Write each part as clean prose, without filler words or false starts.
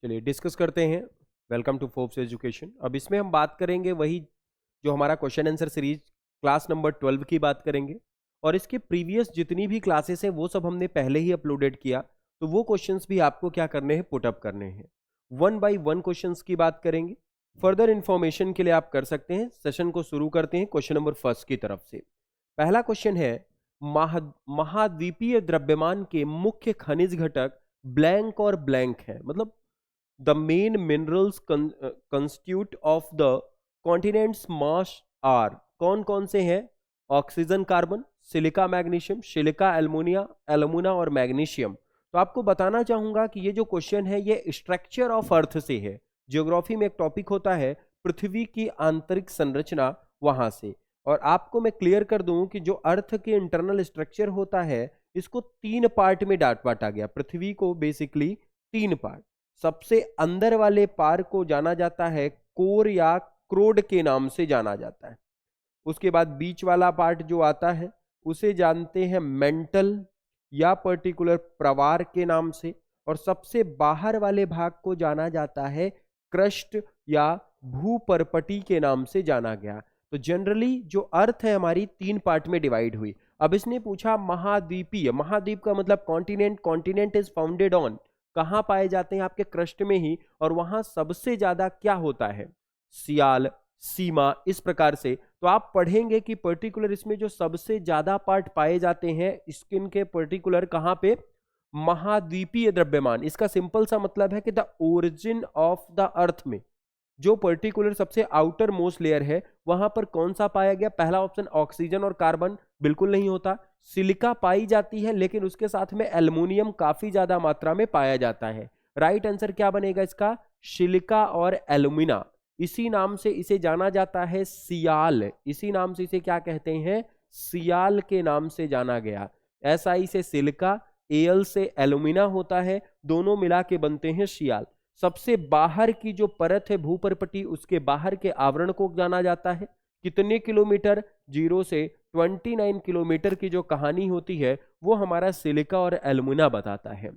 चलिए डिस्कस करते हैं। Welcome to Forbes education. अब इसमें हम बात करेंगे वही जो हमारा question answer series class number 12 की बात करेंगे। और इसके प्रीवियस जितनी भी क्लासेस हैं वो सब हमने पहले ही अपलोडेड किया, तो वो क्वेश्चंस भी आपको क्या करने हैं, पुटअप करने हैं। वन बाय वन क्वेश्चंस की बात करेंगे। फर्दर इंफॉर्मेशन के लिए आप कर सकते हैं। सेशन को शुरू करते हैं क्वेश्चन नंबर फर्स्ट की तरफ से। पहला क्वेश्चन है, महाद्वीपीय द्रव्यमान के मुख्य खनिज घटक ब्लैंक और ब्लैंक है, मतलब the main minerals constitute of the continent's mass are कौन कौन से हैं? Oxygen, carbon, silica magnesium, silica alumina, alumina और मैग्नीशियम। तो आपको बताना चाहूंगा कि ये जो क्वेश्चन है ये स्ट्रक्चर ऑफ अर्थ से है। ज्योग्राफी में एक टॉपिक होता है पृथ्वी की आंतरिक संरचना, वहां से। और आपको मैं क्लियर कर दूं कि जो अर्थ के इंटरनल स्ट्रक्चर होता है इसको तीन पार्ट में बांटा गया। पृथ्वी को बेसिकली तीन पार्ट। सबसे अंदर वाले पार को जाना जाता है कोर या क्रोड के नाम से जाना जाता है। उसके बाद बीच वाला पार्ट जो आता है उसे जानते हैं मेंटल या पर्टिकुलर प्रवार के नाम से। और सबसे बाहर वाले भाग को जाना जाता है क्रस्ट या भूपर्पटी के नाम से जाना गया। तो जनरली जो अर्थ है हमारी तीन पार्ट में डिवाइड हुई। अब इसने पूछा महाद्वीपीय, महाद्वीप का मतलब continent, continent is founded on, कहां पाए जाते हैं? आपके क्रस्ट में ही। और वहां सबसे ज्यादा क्या होता है? सियाल, सीमा, इस प्रकार से। तो आप पढ़ेंगे कि पर्टिकुलर इसमें जो सबसे ज्यादा पार्ट पाए जाते हैं स्किन के, पर्टिकुलर कहां पे? महाद्वीपीय द्रव्यमान। इसका सिंपल सा मतलब है कि the origin of the earth में जो पर्टिकुलर सबसे आउटर मोस्ट लेयर है वहां पर कौन सा पाया गया? पहला ऑप्शन ऑक्सीजन और कार्बन बिल्कुल नहीं होता। सिलिका पाई जाती है लेकिन उसके साथ में एल्युमिनियम काफी ज्यादा मात्रा में पाया जाता है। राइट आंसर क्या बनेगा इसका? सिलिका और एल्युमिना। इसी नाम से इसे जाना जाता है सियाल। इसी नाम से इसे क्या कहते हैं? सियाल के नाम से जाना गया। SI से सिलिका, AL से एल्युमिना होता है, दोनों मिला के बनते हैं सियाल। सबसे बाहर की जो परत है भूपर्पटी, उसके बाहर के आवरण को जाना जाता है कितने किलोमीटर? 0 से 29 किलोमीटर की जो कहानी होती है वो हमारा सिलिका और एल्युमिना बताता है।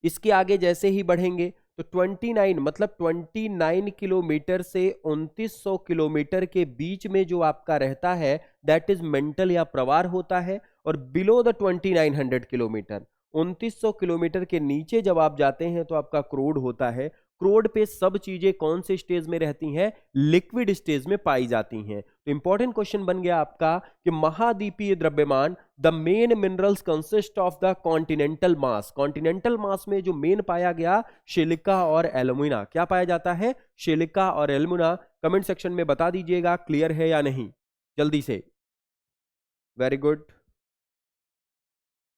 इसके आगे जैसे ही बढ़ेंगे तो 29 मतलब 29 किलोमीटर से 2900 किलोमीटर के बीच में जो आपका रहता है दैट इज मेंटल या प्रवार होता है। और बिलो द 2900 किलोमीटर, 2900 किलोमीटर के नीचे जब आप जाते हैं तो आपका क्रोड होता है। क्रोड पे सब चीजें कौन से स्टेज में रहती हैं? लिक्विड स्टेज में पाई जाती हैं। तो इंपॉर्टेंट क्वेश्चन बन गया आपका कि महाद्वीपीय द्रव्यमान the main minerals consist of the continental mass. Continental mass में जो मेन पाया गया सिलिका और एल्युमिना। क्या पाया जाता है? सिलिका और एल्युमिना। कमेंट सेक्शन में बता दीजिएगा क्लियर है या नहीं, जल्दी से। वेरी गुड,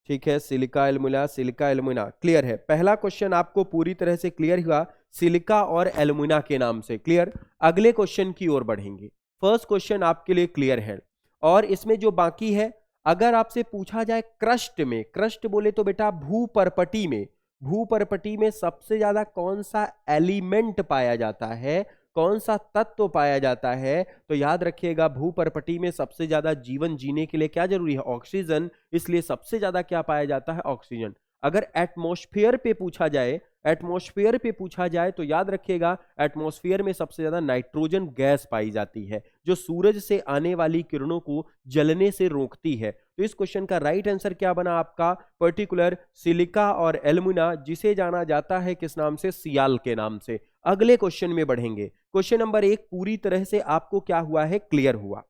ठीक है। Silica alumina, silica alumina clear है। पहला क्वेश्चन आपको पूरी तरह से क्लियर हुआ सिलिका और एल्युमिना के नाम से, क्लियर। अगले क्वेश्चन की ओर बढ़ेंगे। फर्स्ट क्वेश्चन आपके लिए क्लियर है। और इसमें जो बाकी है, अगर आपसे पूछा जाए क्रस्ट में, क्रस्ट बोले तो बेटा भूपर्पटी में, भूपर्पटी में सबसे ज्यादा कौन सा एलिमेंट पाया जाता है, कौन सा तत्व पाया जाता है? तो याद रखिएगा भूपर्पटी में सबसे ज्यादा जीवन जीने के लिए क्या जरूरी है? ऑक्सीजन। इसलिए सबसे ज्यादा क्या पाया जाता है? ऑक्सीजन। अगर एटमॉस्फेयर पे पूछा जाए, एटमॉस्फेयर पे पूछा जाए तो याद रखिएगा एटमॉस्फेयर में सबसे ज्यादा नाइट्रोजन गैस पाई जाती है जो सूरज से आने वाली किरणों को जलने से रोकती है। तो इस क्वेश्चन का राइट आंसर क्या बना आपका? पर्टिकुलर सिलिका और एल्युमिना, जिसे जाना जाता है किस नाम से? सियाल के नाम से। अगले क्वेश्चन में बढ़ेंगे। क्वेश्चन नंबर 1 पूरी तरह से आपको क्या हुआ है? क्लियर हुआ।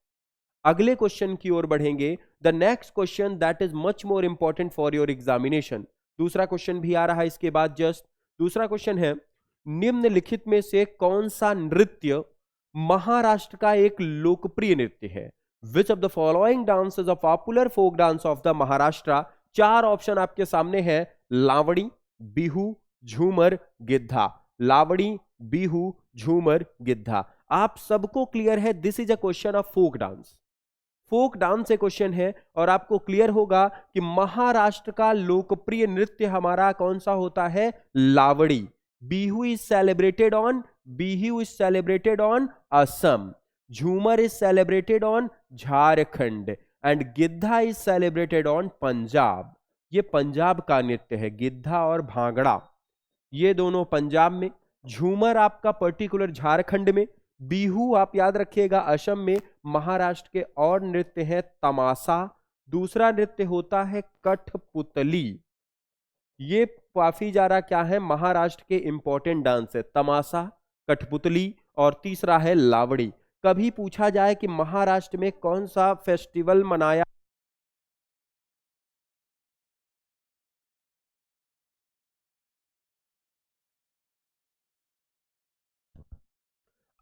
अगले क्वेश्चन की ओर बढ़ेंगे। The next question that is much more important for your examination. दूसरा क्वेश्चन भी आ रहा है इसके बाद जस्ट। दूसरा क्वेश्चन है, निम्नलिखित में से कौन सा नृत्य महाराष्ट्र का एक लोकप्रिय नृत्य है? Which of the following dance is a popular folk dance of the Maharashtra? चार ऑप्शन आपके सामने है, लावड़ी, बिहू, झूमर, गिद्धा। लावड़ी, बिहू, झूमर, गिद्धा। आप सबको क्लियर है this is a question of folk dance. Folk dance से क्वेश्चन है और आपको क्लियर होगा कि महाराष्ट्र का लोकप्रिय नृत्य हमारा कौन सा होता है? लावड़ी। Bihu is celebrated on, Bihu is celebrated on Assam. Jhumar is celebrated on Jharkhand and Giddha is celebrated on Punjab. ये पंजाब का नृत्य है, गिद्धा और भांगड़ा। ये दोनों पंजाब में, झूमर आपका पर्टिकुलर झारखंड में, बिहू आप याद रखिएगा असम में, महाराष्ट्र के और नृत्य है तमाशा, दूसरा नृत्य होता है कठपुतली। ये काफी ज्यादा क्या है, महाराष्ट्र के इंपॉर्टेंट डांस है, तमाशा, कठपुतली और तीसरा है लावड़ी। कभी पूछा जाए कि महाराष्ट्र में कौन सा फेस्टिवल मनाया,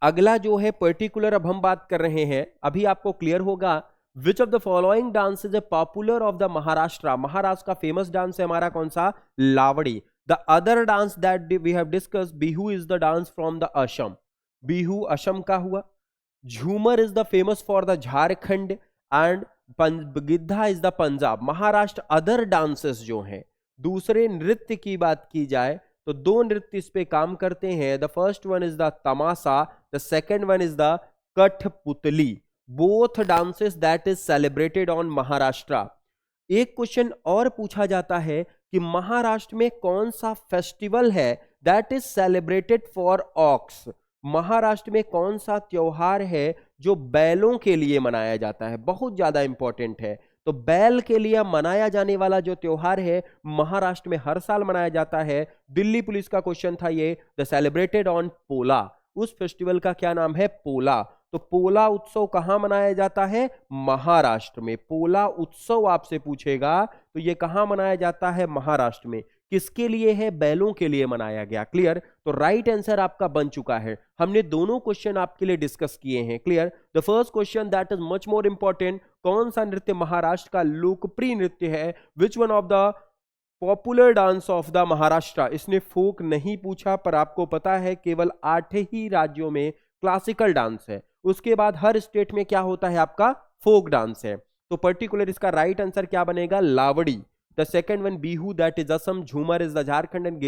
अगला जो है पर्टिकुलर अब हम बात कर रहे हैं, अभी आपको क्लियर होगा, which of the following dance is a popular of the Maharashtra. Maharashtra का फेमस डांस है हमारा कौन सा, लावड़ी। The other dance that we have discuss, Bihu is the dance from the Assam, Bihu Assam का हुआ। Jhumar is the famous for the Jharkhand and Giddha is the Punjab. Maharashtra other dances जो हैं, दूसरे नृत्य की बात की जाए तो दो नृत्य इस पे काम करते हैं। The first one is the Tamasha, the second one is the Kathputli, both dances that is celebrated on Maharashtra. एक क्वेश्चन और पूछा जाता है कि महाराष्ट्र में कौन सा फेस्टिवल है that is celebrated for ox. Maharashtra में कौन सा त्योहार है जो बैलों के लिए मनाया जाता है, बहुत ज्यादा इंपॉर्टेंट है। तो बैल के लिए मनाया जाने वाला जो त्योहार है महाराष्ट्र में हर साल मनाया जाता है। दिल्ली पुलिस का क्वेश्चन था ये, द सेलिब्रेटेड ऑन पोला, उस फेस्टिवल का क्या नाम है, पोला। तो पोला उत्सव कहां मनाया जाता है, महाराष्ट्र में। पोला उत्सव आपसे पूछेगा तो ये कहां मनाया जाता है, महाराष्ट्र में। किसके लिए है, बैलों के लिए मनाया गया। क्लियर, तो राइट आंसर आपका बन चुका है। हमने दोनों क्वेश्चन आपके लिए डिस्कस किए हैं। Clear, the first question that is much more important, कौन सा नृत्य महाराष्ट्र का लोकप्रिय नृत्य है, which one of the popular dance of the Maharashtra. इसने फोक नहीं पूछा, पर आपको पता है केवल 8 ही राज्यों में क्लासिकल डांस है, उसके बाद हर स्टेट में क्या होता है आपका, फोक डांस है। तो पर्टिकुलर इसका राइट आंसर क्या बनेगा, लावड़ी। The second one Bihu that is Assam, Jhumar is the Jharkhand and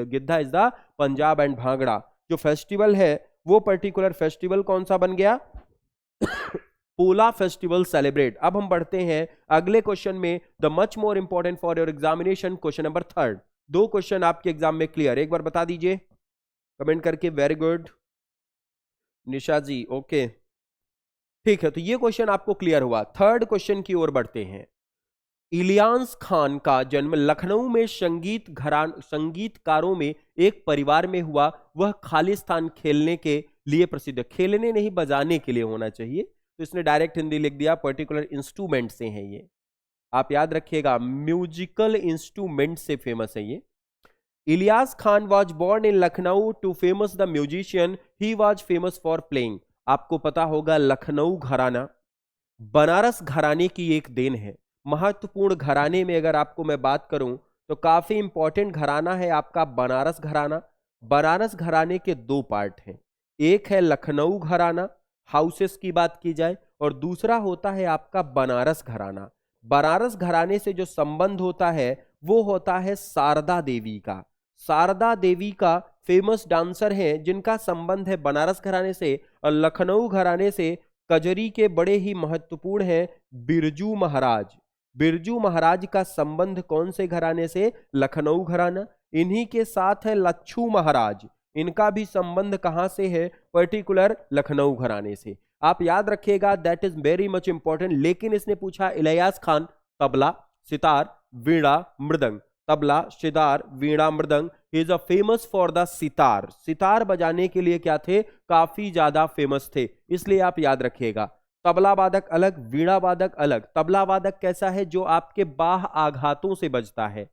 Giddha is the Punjab and Bhangra. जो फेस्टिवल है वो पर्टिकुलर फेस्टिवल कौन सा बन गया, पोला फेस्टिवल सेलिब्रेट। अब हम बढ़ते हैं अगले क्वेश्चन में, the much more important for your examination, question number 3। दो क्वेश्चन आपके एग्जाम में क्लियर, एक बार बता दीजिए कमेंट करके। वेरी गुड निशा जी, ओके ठीक है, तो ये क्वेश्चन आपको क्लियर हुआ। थर्ड क्वेश्चन की ओर बढ़ते हैं। इलियास खान का जन्म लखनऊ में संगीतकारों में एक परिवार में हुआ। वह खालिस्तान खेलने के लिए प्रसिद्ध, खेलने नहीं बजाने के लिए होना चाहिए, तो इसने डायरेक्ट हिंदी लिख दिया, पर्टिकुलर इंस्ट्रूमेंट से है ये, आप याद रखिएगा, म्यूजिकल इंस्ट्रूमेंट से फेमस है ये। Ilyas Khan was born in Lucknow to famous the musician, he was famous for playing. आपको पता होगा लखनऊ घराना बनारस घराने की एक देन है। महत्वपूर्ण घराने में अगर आपको मैं बात करूं तो काफी इंपॉर्टेंट घराना है आपका बनारस घराना। बनारस घराने के दो पार्ट हैं, एक है लखनऊ घराना, हाउसेस की बात की जाए, और दूसरा होता है आपका बनारस घराना। बनारस घराने से जो संबंध होता है वो होता है शारदा देवी का। शारदा देवी का फेमस डांसर हैं जिनका संबंध है बनारस घराने से, और लखनऊ घराने से कजरी के बड़े ही महत्वपूर्ण हैं बिरजू महाराज। बिरजू महाराज का संबंध कौन से घराने से, लखनऊ घराना। इन्हीं के साथ है लच्छू महाराज, इनका भी संबंध कहां से है, पर्टिकुलर लखनऊ घराने से। आप याद रखिएगा, that is very much important. लेकिन इसने पूछा इलियास खान तबला, सितार, वीणा, मृदंग, तबला, सितार, वीणा, मृदंग, he is a famous for the sitar. Sitar बजाने के लिए क्या थे, काफी ज्यादा फेमस थे, इसलिए आप याद रखिएगा। तबला वादक अलग, वीणा वादक अलग। तबला वादक कैसा है, जो आपके बाह आघातों से बजता है।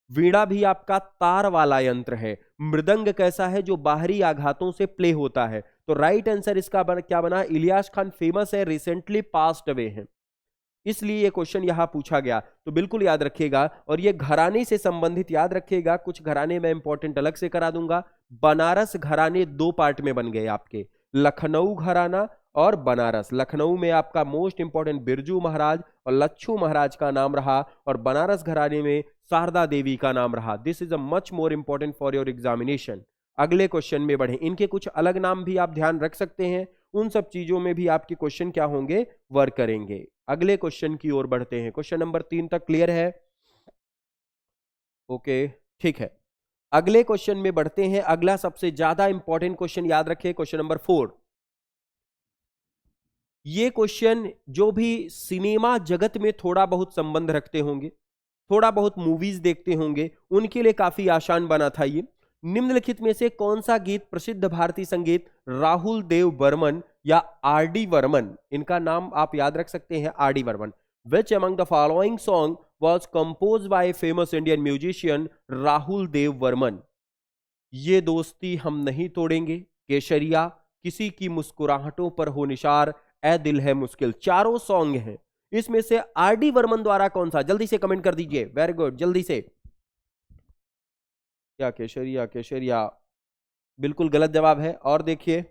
वीणा भी आपका तार वाला यंत्र है। मृदंग कैसा है, जो बाहरी आघातों से प्ले होता है। तो राइट आंसर इसका क्या बना, इलियास खान फेमस है, रिसेंटली पास्ड अवे हैं, इसलिए ये क्वेश्चन यहां पूछा गया। तो बिल्कुल याद रखिएगा, और ये घराने से संबंधित याद रखिएगा। कुछ घराने में इंपॉर्टेंट अलग से करा दूंगा। बनारस घराने दो पार्ट में बन गए आपके, लखनऊ घराना और बनारस। लखनऊ में आपका मोस्ट इंपॉर्टेंट बिरजू महाराज और लच्छू महाराज का नाम रहा, और बनारस घराने में शारदा देवी का नाम रहा। This is a much more important for your examination. अगले क्वेश्चन में बढ़े, इनके कुछ अलग नाम भी आप ध्यान रख सकते हैं, उन सब चीजों में भी आपके क्वेश्चन क्या होंगे, वर्क करेंगे। अगले क्वेश्चन की ओर बढ़ते हैं। क्वेश्चन नंबर 3 तक क्लियर है, ओके ठीक है। अगले क्वेश्चन में बढ़ते हैं। अगला सबसे ज्यादा इंपॉर्टेंट क्वेश्चन याद रखें, क्वेश्चन नंबर 4। ये क्वेश्चन जो भी सिनेमा जगत में थोड़ा बहुत संबंध रखते होंगे, थोड़ा बहुत मूवीज देखते होंगे, उनके लिए काफी आसान बना था ये। निम्नलिखित में से कौन सा गीत प्रसिद्ध भारतीय संगीत राहुल देव बर्मन या आर डी बर्मन, इनका नाम आप याद रख सकते हैं, R D Burman. Which among the following song was compose by famous Indian musician Rahul Dev Burman? ये दोस्ती हम नहीं तोड़ेंगे, केशरिया, किसी की मुस्कुराहटों पर हो निशार, ए दिल है मुश्किल, चारों सॉन्ग हैं। इसमें से आर डी बर्मन द्वारा कौन सा, जल्दी से कमेंट कर दीजिए, वेरी गुड, जल्दी से। क्या केशरिया? केशरिया बिल्कुल गलत जवाब है। और देखिए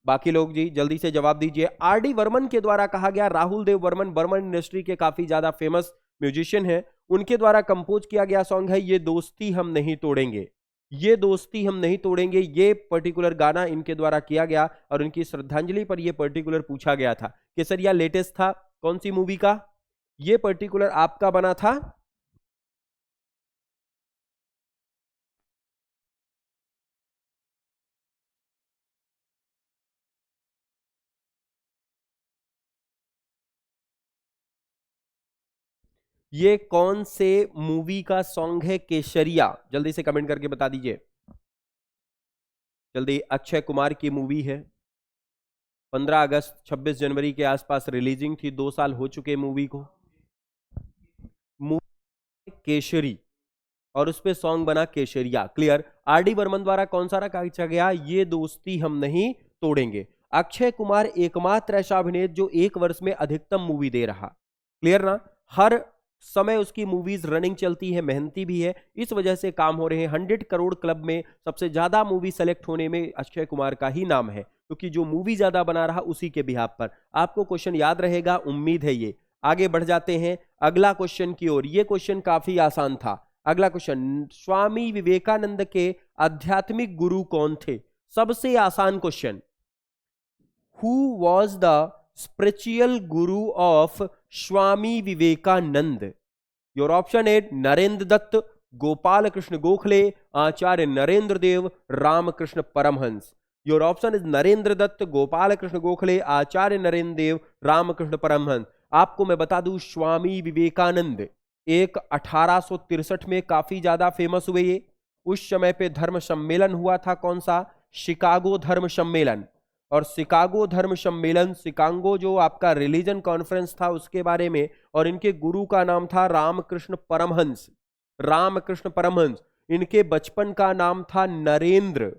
बाकी लोग जी जल्दी से जवाब दीजिए। आर डी बर्मन के द्वारा कहा गया, राहुल देव बर्मन बर्मन इंडस्ट्री के काफी ज्यादा फेमस म्यूजिशियन है, उनके द्वारा कंपोज किया गया सॉन्ग है ये दोस्ती हम नहीं तोड़ेंगे। ये दोस्ती हम नहीं तोड़ेंगे, ये पर्टिकुलर गाना इनके द्वारा किया गया और इनकी श्रद्धांजलि पर ये पर्टिकुलर पूछा गया था। केसरिया लेटेस्ट था कौन सी मूवी का? ये पर्टिकुलर आपका बना था ये कौन से मूवी का सॉन्ग है केसरिया? जल्दी से कमेंट करके बता दीजिए जल्दी। अक्षय कुमार की मूवी है, 15 अगस्त 26 जनवरी के आसपास रिलीजिंग थी, 2 साल हो चुके मूवी को। मूवी केसरी और उस पे सॉन्ग बना केसरिया। क्लियर? आर डी बर्मन द्वारा कौन सा रखा गया? ये दोस्ती हम नहीं तोड़ेंगे। अक्षय कुमार एकमात्र ऐसा अभिनेता जो एक वर्ष में अधिकतम मूवी दे रहा। क्लियर ना? हर समय उसकी मूवीज रनिंग चलती है, मेहनती भी है, इस वजह से काम हो रहे हैं। 100 करोड़ क्लब में सबसे ज्यादा मूवी सेलेक्ट होने में अक्षय कुमार का ही नाम है, क्योंकि जो मूवी ज्यादा बना रहा उसी के बिहाफ पर। आपको क्वेश्चन याद रहेगा, उम्मीद है ये। आगे बढ़ जाते हैं अगला क्वेश्चन की ओर। ये क्वेश्चन काफी आसान था। अगला क्वेश्चन, स्वामी विवेकानंद के आध्यात्मिक गुरु कौन थे? सबसे आसान question. Who was the spiritual guru of Swami Vivekananda? Your option A Narendra Datta, Gopal Krishna Gokhale, Acharya Narendra Dev, Ramakrishna Paramhansa. Your option is Narendra Datta, Gopal Krishna Gokhale, Acharya Narendra Dev, Ramakrishna Paramhansa. आपको मैं बता दूं स्वामी विवेकानंद एक 1863 में काफी ज्यादा फेमस हुए ये। उस समय पे धर्म सम्मेलन हुआ था, कौन सा? शिकागो धर्म सम्मेलन। और शिकागो धर्म सम्मेलन, शिकागो जो आपका रिलीजन कॉन्फ्रेंस था उसके बारे में, और इनके गुरु का नाम था रामकृष्ण परमहंस। रामकृष्ण परमहंस। इनके बचपन का नाम था नरेंद्र।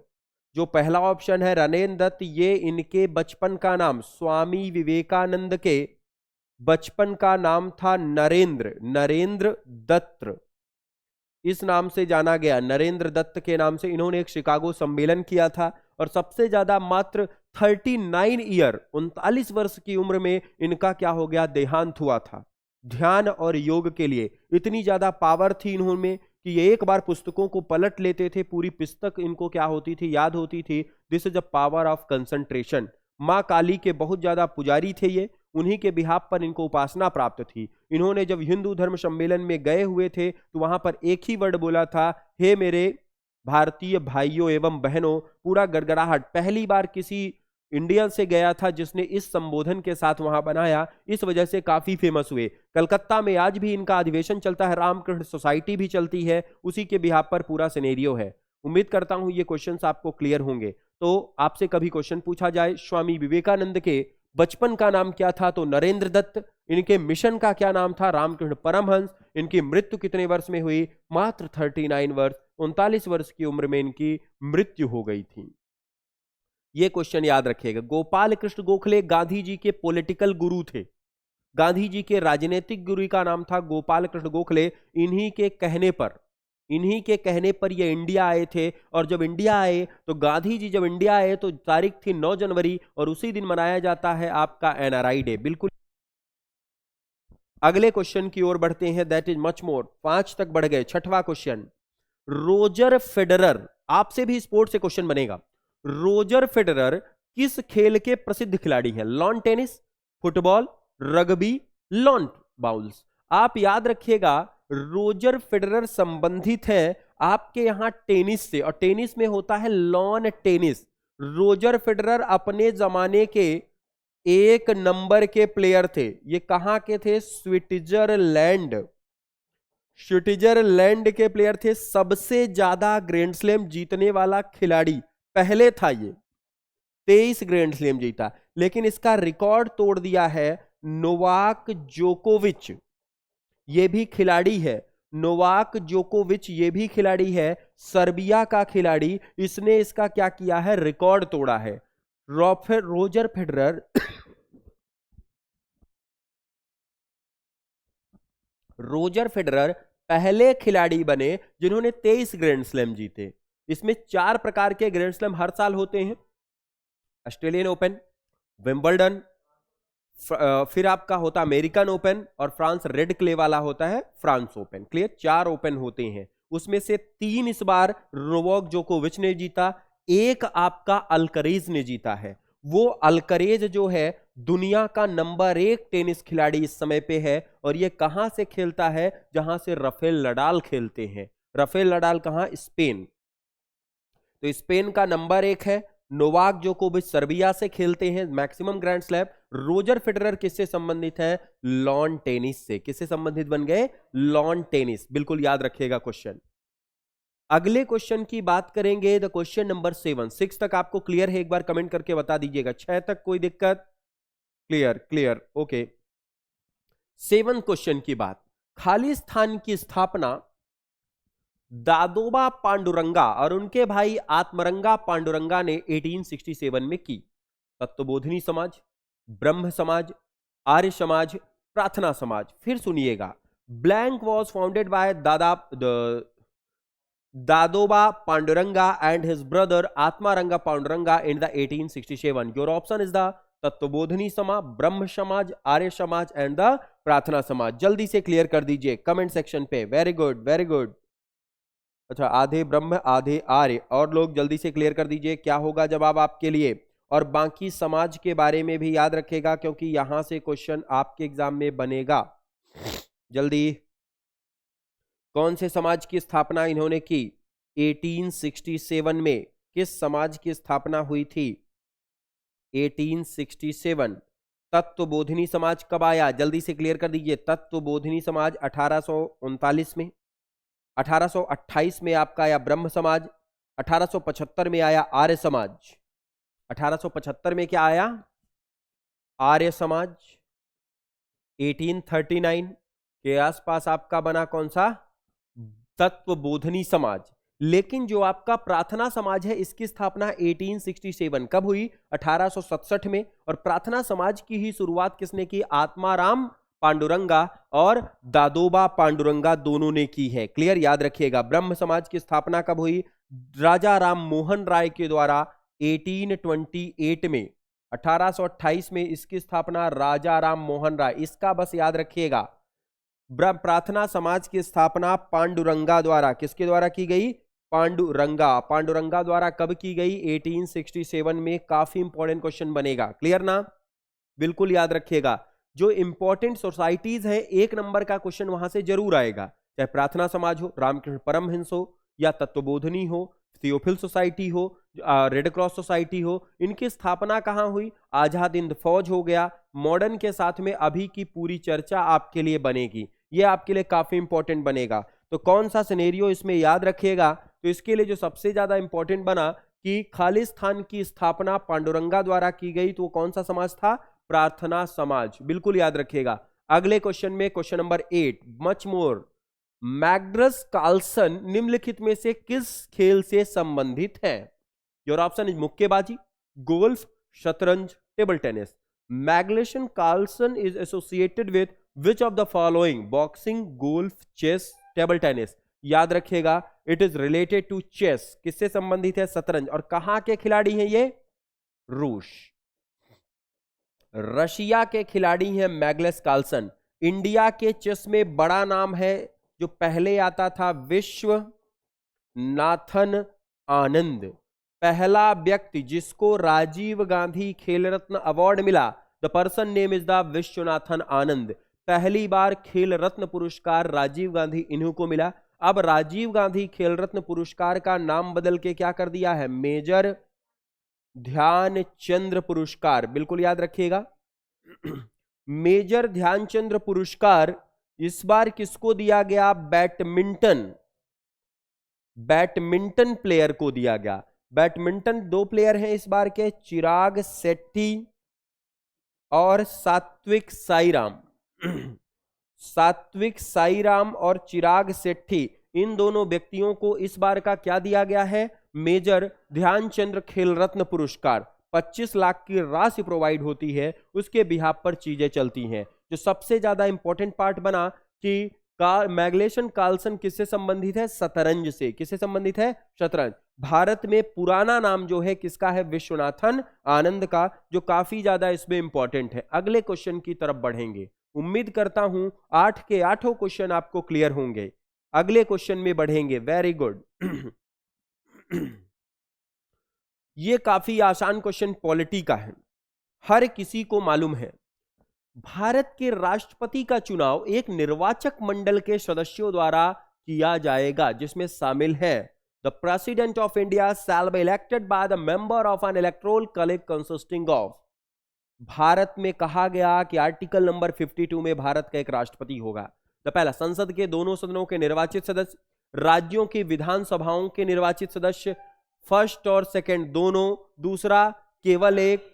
जो पहला ऑप्शन है नरेंद्र दत्त, ये इनके बचपन का नाम, स्वामी विवेकानंद के बचपन का नाम था नरेंद्र, नरेंद्र दत्त इस नाम से जाना गया। नरेंद्र दत्त के नाम से इन्होंने एक शिकागो सम्मेलन किया था और सबसे ज्यादा मात्र 39 ईयर 39 वर्ष की उम्र में इनका क्या हो गया? देहांत हुआ था। ध्यान और योग के लिए इतनी ज्यादा पावर थी इन्होंने कि ये एक बार पुस्तकों को पलट लेते थे, पूरी पुस्तक इनको क्या होती थी? याद होती थी। This is a power of concentration. मां काली के बहुत ज्यादा पुजारी थे ये, उन्हीं के बिहाफ पर इनको उपासना प्राप्त थी। इन्होंने जब हिंदू धर्म सम्मेलन में गए हुए थे तो वहां पर एक ही वर्ड बोला था, हे मेरे भारतीय भाइयों एवं बहनों। पूरा गड़गड़ाहट, पहली बार किसी इंडियन से गया था जिसने इस संबोधन के साथ वहां बनाया, इस वजह से काफी फेमस हुए। कलकत्ता में आज भी इनका अधिवेशन चलता है, रामकृष्ण सोसाइटी भी चलती है, उसी के बिहाफ पर पूरा सिनेरियो है। उम्मीद करता हूं ये क्वेश्चंस आपको क्लियर होंगे। तो आपसे कभी क्वेश्चन पूछा जाए स्वामी विवेकानंद के बचपन का नाम क्या था, तो नरेंद्र दत्त। इनके मिशन का क्या नाम था? रामकृष्ण परमहंस। इनकी मृत्यु कितने वर्ष में हुई? मात्र 39 वर्ष, 39 वर्ष की उम्र में इनकी मृत्यु हो गई थी। यह क्वेश्चन याद रखिएगा। गोपाल कृष्ण गोखले गांधी जी के पॉलिटिकल गुरु थे, गांधी जी के राजनीतिक गुरु का नाम था गोपाल कृष्ण गोखले। इन्हीं के कहने पर ये इंडिया आए थे, और जब इंडिया आए तो गांधी जी जब इंडिया आए तो तारीख थी 9 जनवरी, और उसी दिन मनाया जाता है आपका एनआरआई डे। बिल्कुल। अगले क्वेश्चन की ओर बढ़ते हैं, दैट इज मच मोर। 5 तक बढ़ गए। 6वां क्वेश्चन, रोजर फेडरर, आपसे भी स्पोर्ट्स से क्वेश्चन बनेगा। रोजर फेडरर किस खेल के प्रसिद्ध खिलाड़ी हैं? Lawn tennis, football, rugby, lawn bowls. आप याद रखिएगा रोजर फेडरर संबंधित है आपके यहां टेनिस से, और टेनिस में होता है लॉन टेनिस। रोजर फेडरर अपने जमाने के 1 नंबर के प्लेयर थे। ये कहां के थे? स्विट्जरलैंड, स्विट्जरलैंड के प्लेयर थे। सबसे ज्यादा ग्रैंड स्लैम जीतने वाला खिलाड़ी पहले था ये, 23 ग्रैंड स्लैम जीता। लेकिन इसका रिकॉर्ड तोड़ दिया है नोवाक जोकोविच, ये भी खिलाड़ी है। नोवाक जोकोविच ये भी खिलाड़ी है, सर्बिया का खिलाड़ी। इसने इसका क्या किया है? रिकॉर्ड तोड़ा है। रोजर फेडरर रोजर फेडरर पहले खिलाड़ी बने जिन्होंने 23 ग्रैंड स्लैम जीते। इसमें 4 प्रकार के ग्रैंड स्लैम हर साल होते हैं। ऑस्ट्रेलियन ओपन, विंबलडन, फिर आपका होता अमेरिकन ओपन, और फ्रांस रेड क्ले वाला होता है फ्रांस ओपन। क्लियर? 4 ओपन होते हैं, उसमें से 3 इस बार नोवाक जोकोविच ने जीता, 1 आपका अल्करेज ने जीता है। वो अल्करेज जो है दुनिया का नंबर 1 टेनिस खिलाड़ी इस समय पे है, और ये कहां से खेलता है? जहां से राफेल नडाल खेलते हैं। राफेल नडाल कहां? स्पेन। तो स्पेन का नंबर 1 है। नोवाक जोकोविच सर्बिया से खेलते हैं maximum grand slam. Roger Federer किससे संबंधित है? लॉन टेनिस से। किससे संबंधित बन गए? Lawn tennis. बिल्कुल याद रखिएगा क्वेश्चन। अगले क्वेश्चन की बात करेंगे, द क्वेश्चन नंबर 7। 6 तक आपको क्लियर है? एक बार कमेंट करके बता दीजिएगा। 6 तक कोई दिक्कत? Clear, clear, okay. 7 क्वेश्चन की बात, खाली स्थान की स्थापना दादोबा पांडुरंगा और उनके भाई आत्मरंगा पांडुरंगा ने 1867 में की। तत्वबोधिनी समाज, ब्रह्म समाज, आर्य समाज, प्रार्थना समाज। फिर सुनिएगा, blank was founded by Dadoba Pandurang and his brother Atmaram Pandurang in the 1867। Your option is the Tattvabodhini Samaj, Brahmo समाज, आर्य समाज एंड द प्रार्थना समाज। जल्दी से क्लियर कर दीजिए कमेंट सेक्शन पे। Very good, very good. अच्छा, आधे ब्रह्म आधे आर्य, और लोग जल्दी से क्लियर कर दीजिए क्या होगा जवाब आपके लिए। और बाकी समाज के बारे में भी याद रखेगा, क्योंकि यहां से क्वेश्चन आपके एग्जाम में बनेगा। जल्दी, कौन से समाज की स्थापना इन्होंने की? 1867 में किस समाज की स्थापना हुई थी? 1867। तत्वबोधिनी समाज कब आया? जल्दी से क्लियर कर दीजिए। तत्वबोधिनी समाज 1839 में, 1828 में आपका आया ब्रह्म समाज, 1875 में आया आर्य समाज। 1875 में क्या आया? आर्य समाज। 1839 के आसपास आपका बना कौन सा? तत्वबोधिनी समाज। लेकिन जो आपका प्रार्थना समाज है, इसकी स्थापना 1867 कब हुई? 1867 में। और प्रार्थना समाज की ही शुरुआत किसने की? आत्माराम पांडुरंगा और दादोबा पांडुरंगा दोनों ने की है। क्लियर? याद रखिएगा। ब्रह्म समाज की स्थापना कब हुई? राजा राम मोहन राय के द्वारा 1828 में। 1828 में इसकी स्थापना राजा राम मोहन राय। इसका बस याद रखिएगा। प्रार्थना समाज की स्थापना पांडुरंगा द्वारा, किसके द्वारा की गई? पांडुरंगा। पांडुरंगा द्वारा कब की गई? 1867 में। काफी इंपॉर्टेंट क्वेश्चन बनेगा। क्लियर ना? बिल्कुल याद रखिएगा। जो इंपॉर्टेंट सोसाइटीज है, 1 नंबर का क्वेश्चन वहां से जरूर आएगा। चाहे प्रार्थना समाज हो, रामकृष्ण परमहंस हो, या तत्वबोधिनी हो, थियोफिल सोसाइटी हो, रेड क्रॉस सोसाइटी हो। इनकी स्थापना कहां हुई? आजाद हिंद फौज हो गया। मॉडर्न के साथ में अभी की पूरी चर्चा आपके लिए बनेगी। ये आपके लिए काफी इंपॉर्टेंट बनेगा। तो कौन सा सिनेरियो इसमें याद रखिएगा? तो इसके लिए जो सबसे ज्यादा इंपॉर्टेंट बना कि खाली स्थान की स्थापना पांडुरंगा द्वारा की गई, तो कौन सा समाज था? प्रार्थना समाज। बिल्कुल याद रखिएगा। अगले क्वेश्चन में, question number 8, much more. Magnus Carlsen निम्नलिखित में से किस खेल से संबंधित है? योर ऑप्शन इज मुक्केबाजी, गोल्फ, शतरंज, table tennis. Magnus Carlsen is associated with which of the following? Boxing, golf, chess, table tennis. याद रखिएगा, it is related to chess. किससे संबंधित है? शतरंज। और कहां के खिलाड़ी हैं ये? रूस, रशिया के खिलाड़ी हैं मैग्नस कार्लसन। इंडिया के चेस में बड़ा नाम है जो पहले आता था, विश्वनाथन आनंद। पहला व्यक्ति जिसको राजीव गांधी खेल रत्न अवार्ड मिला, the person name is the Viswanathan Anand. पहली बार खेल रत्न पुरस्कार राजीव गांधी इन्हीं को मिला। अब राजीव गांधी खेल रत्न पुरस्कार का नाम बदल के क्या कर दिया है, मेजर ध्यानचंद्र पुरस्कार, बिल्कुल याद रखिएगा। मेजर ध्यानचंद्र पुरस्कार इस बार किसको दिया गया, बैडमिंटन प्लेयर को दिया गया। बैडमिंटन 2 प्लेयर हैं इस बार के, चिराग शेट्टी और सात्विक साईराम। सात्विक साईराम और चिराग शेट्टी, इन दोनों व्यक्तियों को इस बार का क्या दिया गया है, मेजर ध्यानचंद्र खेल रत्न पुरस्कार। 25 लाख की राशि प्रोवाइड होती है, उसके बिहाफ पर चीजें चलती हैं। जो सबसे ज्यादा इंपॉर्टेंट पार्ट बना कि मैग्लेशन कार्लसन किससे संबंधित है, शतरंज से। किससे संबंधित है, शतरंज। भारत में पुराना नाम जो है किसका है, विश्वनाथन आनंद का, जो काफी ज्यादा इसमें इंपॉर्टेंट है। अगले क्वेश्चन की तरफ बढ़ेंगे। उम्मीद करता हूं 8 के 8 क्वेश्चन आपको क्लियर होंगे। अगले क्वेश्चन में बढ़ेंगे। Very good. ये काफी आसान क्वेश्चन पॉलिटी का है, हर किसी को मालूम है। भारत के राष्ट्रपति का चुनाव एक निर्वाचक मंडल के सदस्यों द्वारा किया जाएगा, जिसमें शामिल है the president of India shall be elected by the member of N electoral college consisting of. Bharat में कहा गया कि आर्टिकल नंबर 52 में भारत का एक राष्ट्रपति होगा। तो पहला, संसद के दोनों सदनों के निर्वाचित सदस्य, राज्यों की विधानसभाओं के निर्वाचित सदस्य, फर्स्ट और सेकंड दोनों। दूसरा, केवल एक।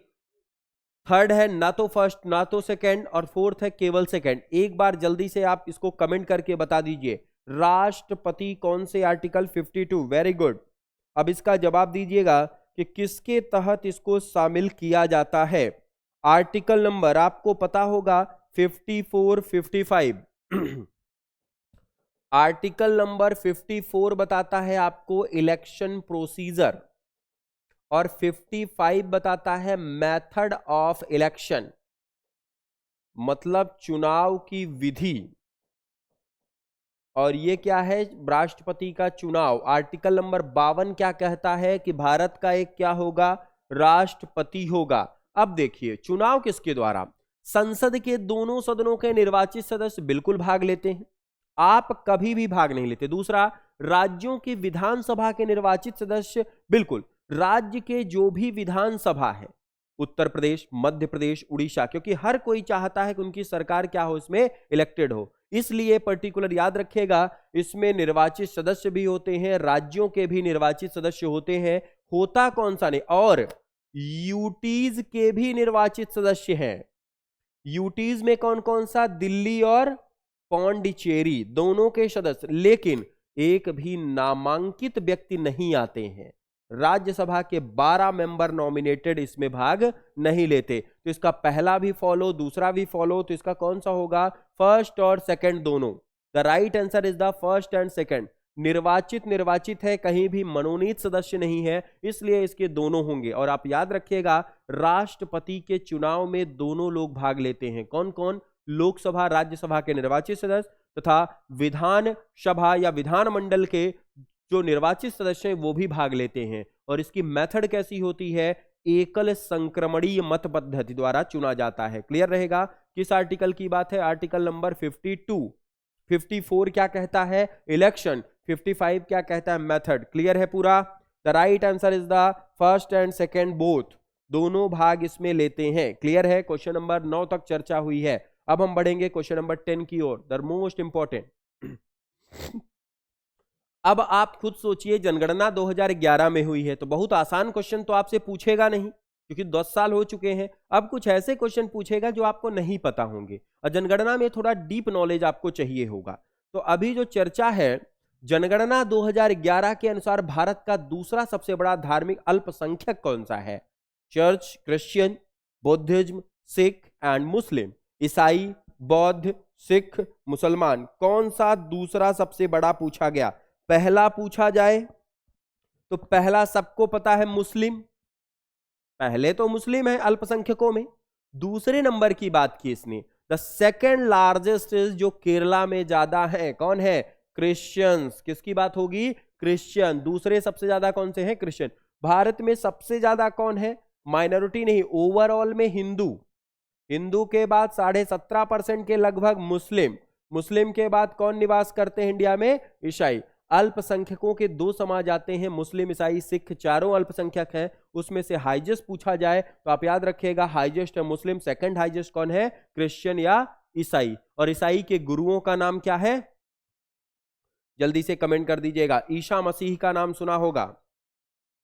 थर्ड है ना तो फर्स्ट ना तो सेकंड, और फोर्थ है केवल सेकंड। एक बार जल्दी से आप इसको कमेंट करके बता दीजिए, राष्ट्रपति कौन से आर्टिकल 52। Very good. अब इसका जवाब दीजिएगा कि किसके तहत इसको शामिल किया जाता है। आर्टिकल नंबर आपको पता होगा 54, 55। आर्टिकल नंबर 54 बताता है आपको इलेक्शन प्रोसीजर, और 55 बताता है मेथड ऑफ इलेक्शन, मतलब चुनाव की विधि। और ये क्या है, राष्ट्रपति का चुनाव। आर्टिकल नंबर 52 क्या कहता है कि भारत का एक क्या होगा, राष्ट्रपति होगा। अब देखिए, चुनाव किसके द्वारा, संसद के दोनों सदनों के निर्वाचित सदस्य बिल्कुल भाग लेते हैं, आप कभी भी भाग नहीं लेते। दूसरा, राज्यों की विधानसभा के निर्वाचित सदस्य बिल्कुल, राज्य के जो भी विधानसभा है, उत्तर प्रदेश, मध्य प्रदेश, उड़ीसा, क्योंकि हर कोई चाहता है कि उनकी सरकार क्या हो, इसमें इलेक्टेड हो, इसलिए पर्टिकुलर याद रखिएगा, इसमें निर्वाचित सदस्य भी होते हैं, राज्यों के भी निर्वाचित सदस्य होते हैं। होता कौन सा नहीं, और यूटीज के भी निर्वाचित सदस्य हैं। यूटीज में कौन कौन सा, दिल्ली और पौंडीचेरी, दोनों के सदस्य। लेकिन एक भी नामांकित व्यक्ति नहीं आते हैं। राज्यसभा के 12 मेंबर नॉमिनेटेड इसमें भाग नहीं लेते। तो इसका पहला भी फॉलो, दूसरा भी फॉलो, तो इसका कौन सा होगा, फर्स्ट और सेकंड दोनों। The right answer is the first and second. निर्वाचित है, कहीं भी मनोनीत सदस्य नहीं है, इसलिए इसके दोनों होंगे। और आप याद रखिएगा, राष्ट्रपति के चुनाव में दोनों लोग भाग लेते हैं। कौन कौन, लोकसभा राज्यसभा के निर्वाचित सदस्य तथा विधानसभा या विधानमंडल के जो निर्वाचित सदस्य हैं वो भी भाग लेते हैं। और इसकी मेथड कैसी होती है, एकल संक्रमणीय मत पद्धति द्वारा चुना जाता है। क्लियर रहेगा। किस आर्टिकल की बात है, आर्टिकल नंबर 52। 54 क्या कहता है, इलेक्शन। 55 क्या कहता है, मेथड। क्लियर है पूरा। The right answer is the first and second both, दोनों भाग इसमें लेते हैं। क्लियर है। क्वेश्चन नंबर 9 तक चर्चा हुई है। अब हम बढ़ेंगे क्वेश्चन नंबर 10 की ओर, द मोस्ट इंपॉर्टेंट। अब आप खुद सोचिए, जनगणना 2011 में हुई है, तो बहुत आसान क्वेश्चन तो आपसे पूछेगा नहीं, क्योंकि 10 साल हो चुके हैं। अब कुछ ऐसे क्वेश्चन पूछेगा जो आपको नहीं पता होंगे, और जनगणना में थोड़ा डीप नॉलेज आपको चाहिए होगा। तो अभी जो चर्चा है, जनगणना 2011 के अनुसार भारत का दूसरा सबसे बड़ा धार्मिक अल्पसंख्यक कौन सा है? Church, Christian, बौद्धिज्म, Sikh and Muslim. ईसाई, बौद्ध, सिख, मुसलमान, कौन सा दूसरा सबसे बड़ा पूछा गया? पहला पूछा जाए तो पहला सबको पता है, मुस्लिम। पहले तो मुस्लिम है अल्पसंख्यकों में। दूसरे नंबर की बात की इसने, द सेकेंड लार्जेस्ट इज, जो केरला में ज्यादा है, कौन है? क्रिश्चियंस। किसकी बात होगी? क्रिश्चियन। दूसरे सबसे ज्यादा कौन से हैं? क्रिश्चियन। भारत में सबसे ज्यादा कौन है? माइनॉरिटी नहीं, ओवरऑल में हिंदू। हिंदू के बाद 17.5% के लगभग मुस्लिम। मुस्लिम के बाद कौन निवास करते हैं इंडिया में? ईसाई। अल्पसंख्यकों के दो समाज आते हैं, मुस्लिम, ईसाई, सिख, चारों अल्पसंख्यक हैं। उसमें से हाईजेस्ट पूछा जाए तो आप याद रखिएगा, हाईजेस्ट है मुस्लिम, सेकंड हाईजेस्ट कौन है? क्रिश्चियन या ईसाई। और ईसाई के गुरुओं का नाम क्या है? जल्दी से कमेंट कर दीजिएगा। ईसा मसीह का नाम सुना होगा,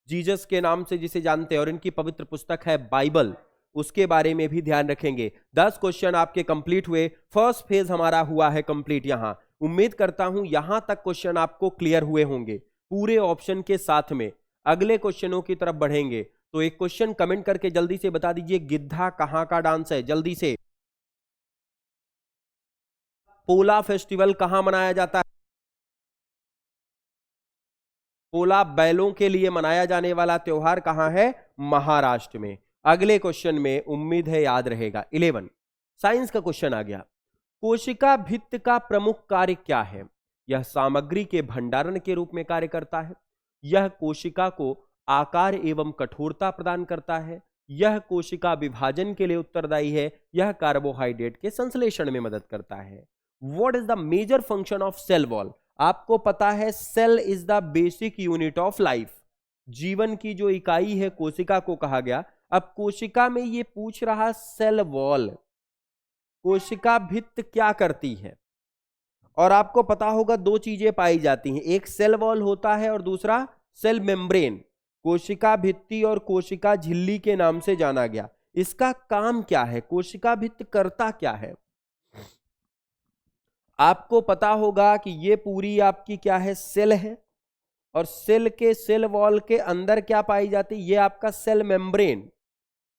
जीसस के नाम से जिसे जानते हैं, और इनकी पवित्र पुस्तक है बाइबल, उसके बारे में भी ध्यान रखेंगे। 10 क्वेश्चन आपके कंप्लीट हुए, फर्स्ट फेज हमारा हुआ है कंप्लीट। यहां उम्मीद करता हूं यहां तक क्वेश्चन आपको क्लियर हुए होंगे पूरे ऑप्शन के साथ में। अगले क्वेश्चनों की तरफ बढ़ेंगे तो एक क्वेश्चन कमेंट करके जल्दी से बता दीजिए, गिद्धा कहां का डांस है? जल्दी से। पोला फेस्टिवल कहां मनाया जाता है? पोला बैलों के लिए मनाया जाने वाला त्योहार कहां है? महाराष्ट्र में। अगले क्वेश्चन में उम्मीद है याद रहेगा। 11 साइंस का क्वेश्चन आ गया। कोशिका भित्त का प्रमुख कार्य क्या है? यह सामग्री के भंडारण के रूप में कार्य करता है, यह कोशिका को आकार एवं कठोरता प्रदान करता है, यह कोशिका विभाजन के लिए उत्तरदायी है, यह कार्बोहाइड्रेट के संश्लेषण में मदद करता है। What is the major function of cell wall? आपको पता है cell is the basic unit of life, जीवन की जो इकाई है कोशिका को कहा गया। अब कोशिका में ये पूछ रहा सेल वॉल, कोशिका भित्त क्या करती है? और आपको पता होगा दो चीजें पाई जाती हैं, एक सेल वॉल होता है और दूसरा सेल मेम्ब्रेन। कोशिका भित्ति और कोशिका झिल्ली के नाम से जाना गया। इसका काम क्या है? कोशिका भित्त करता क्या है? आपको पता होगा कि ये पूरी आपकी क्या है? सेल है, और सेल के सेल वॉल के अंदर क्या पाई जाती है? ये आपका सेल मेम्ब्रेन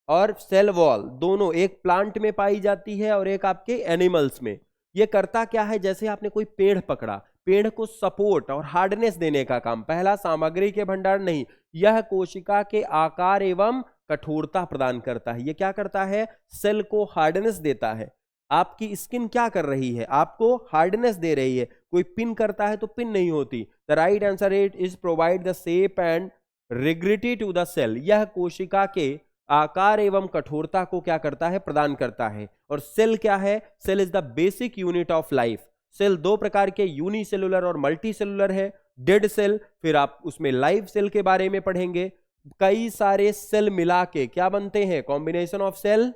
और सेल वॉल दोनों एक प्लांट में पाई जाती है और एक आपके एनिमल्स में। ये करता क्या है? जैसे आपने कोई पेड़ पकड़ा, पेड़ को सपोर्ट और हार्डनेस देने का काम। पहला सामग्री के भंडार नहीं, यह कोशिका के आकार एवं कठोरता प्रदान करता है। ये क्या करता है? सेल को हार्डनेस देता है। आपकी स्किन क्या कर रही है? आपको हार्डनेस दे रही है। कोई पिन करता है तो पिन नहीं होती। The right answer is provide the shape and rigidity to the cell. यह कोशिका के आकार एवं कठोरता को क्या करता है? प्रदान करता है। और सेल क्या है? Cell is the basic unit of life. Cell दो प्रकार के, यूनिसेलुलर और मल्टी सेलुलर है। डेड सेल, फिर आप उसमें लाइव सेल के बारे में पढ़ेंगे। कई सारे सेल मिला के क्या बनते हैं? Combination of cell,